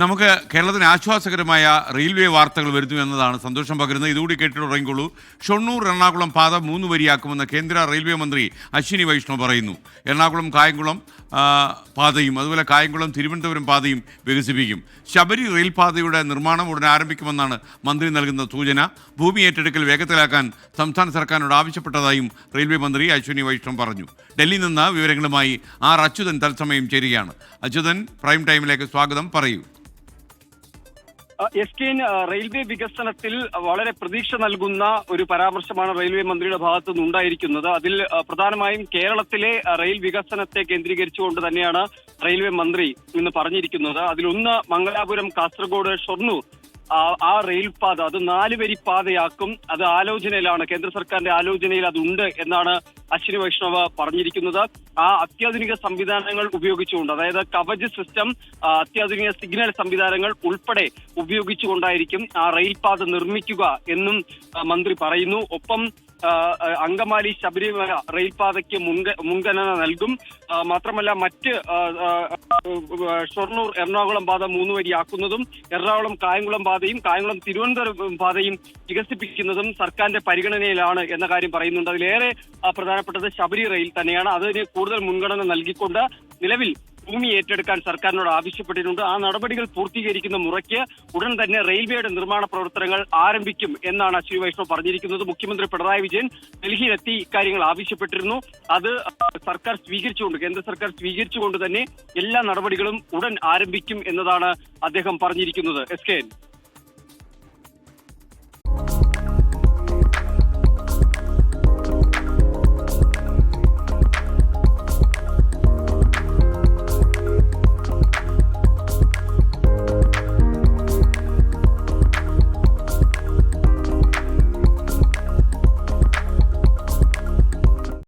നമുക്ക് കേരളത്തിന് ആശ്വാസകരമായ റെയിൽവേ വാർത്തകൾ വരുന്നു എന്നതാണ് സന്തോഷം പകരുന്നത്. ഇതുകൂടി കേട്ടിട്ട് ഉറങ്ങിക്കൊള്ളൂ. ഷൊർണൂർ എറണാകുളം പാത 3 വരിയാക്കുമെന്ന് കേന്ദ്ര റെയിൽവേ മന്ത്രി അശ്വിനി വൈഷ്ണവ് പറയുന്നു. എറണാകുളം കായംകുളം പാതയും അതുപോലെ കായംകുളം തിരുവനന്തപുരം പാതയും വികസിപ്പിക്കും. ശബരി റെയിൽപാതയുടെ നിർമ്മാണം ഉടൻ ആരംഭിക്കുമെന്നാണ് മന്ത്രി നൽകുന്ന സൂചന. ഭൂമി ഏറ്റെടുക്കൽ വേഗത്തിലാക്കാൻ സംസ്ഥാന സർക്കാരിനോട് ആവശ്യപ്പെട്ടതായും റെയിൽവേ മന്ത്രി അശ്വിനി വൈഷ്ണവ് പറഞ്ഞു. ഡൽഹിയിൽ നിന്ന് വിവരങ്ങളുമായി ആർ അച്യുതൻ തത്സമയം ചേരുകയാണ്. അച്യുതൻ, പ്രൈം ടൈമിലേക്ക് സ്വാഗതം. പറയൂ. റെയിൽവേ വികസനത്തിൽ വളരെ പ്രതീക്ഷ നൽകുന്ന ഒരു പരാമർശമാണ് റെയിൽവേ മന്ത്രിയുടെ ഭാഗത്തു നിന്നുണ്ടായിരിക്കുന്നത്. അതിൽ പ്രധാനമായും കേരളത്തിലെ റെയിൽ വികസനത്തെ കേന്ദ്രീകരിച്ചുകൊണ്ട് തന്നെയാണ് റെയിൽവേ മന്ത്രി ഇന്ന് പറഞ്ഞിരിക്കുന്നത്. അതിലൊന്ന് മംഗലാപുരം കാസർഗോഡ് ഷൊർണൂർ ആ റെയിൽപാത അത് 4 വരി പാതയാക്കും. അത് ആലോചനയിലാണ്, കേന്ദ്ര സർക്കാരിന്റെ ആലോചനയിൽ അതുണ്ട് എന്നാണ് അശ്വിനി വൈഷ്ണവ് പറഞ്ഞിരിക്കുന്നത്. ആ അത്യാധുനിക സംവിധാനങ്ങൾ ഉപയോഗിച്ചുകൊണ്ട്, അതായത് കവച് സിസ്റ്റം, അത്യാധുനിക സിഗ്നൽ സംവിധാനങ്ങൾ ഉൾപ്പെടെ ഉപയോഗിച്ചുകൊണ്ടായിരിക്കും ആ റെയിൽപാത നിർമ്മിക്കുക എന്നും മന്ത്രി പറയുന്നു. ഒപ്പം അങ്കമാലി ശബരിമല റെയിൽപാതയ്ക്ക് മുൻഗണന നൽകും. മാത്രമല്ല മറ്റ് ഷൊർണൂർ എറണാകുളം പാത 3 വരിയാക്കുന്നതും എറണാകുളം കായംകുളം പാതയും കായംകുളം തിരുവനന്തപുരം പാതയും വികസിപ്പിക്കുന്നതും സർക്കാരിന്റെ പരിഗണനയിലാണ് എന്ന കാര്യം പറയുന്നുണ്ട്. അതിലേറെ പ്രധാനപ്പെട്ടത് ശബരി റെയിൽ തന്നെയാണ്. അതിന് കൂടുതൽ മുൻഗണന നൽകിക്കൊണ്ട് നിലവിൽ ഭൂമി ഏറ്റെടുക്കാൻ സർക്കാരിനോട് ആവശ്യപ്പെട്ടിട്ടുണ്ട്. ആ നടപടികൾ പൂർത്തീകരിക്കുന്ന മുറയ്ക്ക് ഉടൻ തന്നെ റെയിൽവേയുടെ നിർമ്മാണ പ്രവർത്തനങ്ങൾ ആരംഭിക്കും എന്നാണ് അശ്വിനി വൈഷ്ണവ് പറഞ്ഞിരിക്കുന്നത്. മുഖ്യമന്ത്രി പിണറായി വിജയൻ ഡൽഹിയിലെത്തി ഇക്കാര്യങ്ങൾ ആവശ്യപ്പെട്ടിരുന്നു. അത് സർക്കാർ സ്വീകരിച്ചുകൊണ്ട്, കേന്ദ്ര സർക്കാർ സ്വീകരിച്ചുകൊണ്ട് തന്നെ എല്ലാ നടപടികളും ഉടൻ ആരംഭിക്കും എന്നതാണ് അദ്ദേഹം പറഞ്ഞിരിക്കുന്നത്. SKN.